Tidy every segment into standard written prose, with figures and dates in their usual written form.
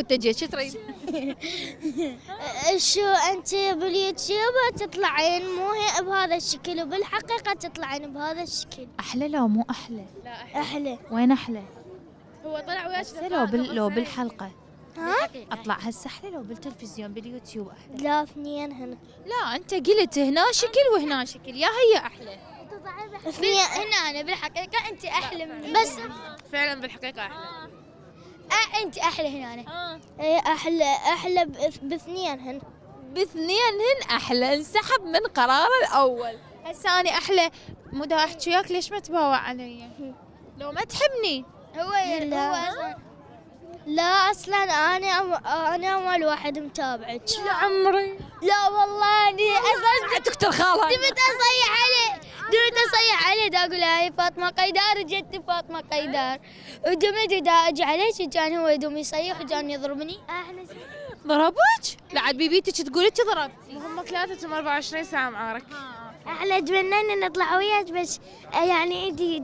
انت جيت شو تريد؟ شو انت باليوتيوب تطلعين مو هي بهذا الشكل وبالحقيقة تطلعين بهذا الشكل. احلى لو مو احلى؟ احلى. وين احلى؟ هو طلع وياك هسه لو بالحلقه ها؟ اطلع هسه احلى لو بالتلفزيون باليوتيوب احلى؟ لا اثنين هنا. لا انت قلت هنا شكل وهنا شكل، يا هي احلى؟ اثنين هنا أنا بالحقيقة أنت أحلى مني. بس فعلا بالحقيقة أحلى. أنت أحلى هنا أنا. إيه احلى باثنين هنا. باثنين هن احلى، انسحب من قرار الاول. هسه انا احلى، مو دا احكي وياك ليش ما تباوع علي؟ لو ما تحبني. لا اصلا انا اول واحد متابعك. لا عمري لا والله اني اساسا تقتل خالها. دمت اصيح عليه دا اقول هاي فاطمه قيدار جت فاطمه قيدار ودمت دا اجي عليه كان هو يدوم يصيح وكان يضربني. ضربك؟ لا عاد بيبيتك تقول انت ضربتي. هم 24 ساعة معارك. احلى اتمنى ان نطلع وياك بس يعني انتي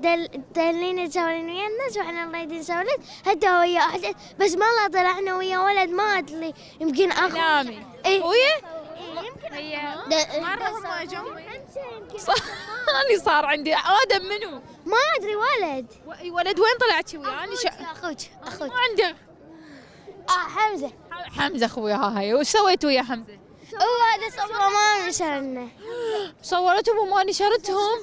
دلينا تسولين ويا الناس واحنا الله يدين سولين حتى ويا احلى بس ما الله طلعنا ويا ولد ما ادري يمكن اخو كلامي ايه ويا هي مرة هم اجوا انا صار عندي ادم منو؟ ما ادري ولد ولد وين طلعتي وياه؟ انا اخوك ما عندي. حمزه حمزه اخويا هاي، وش سويت ويا حمزه؟ هو هذا صبره ما نشرنا صورتهم وما نشرتهم.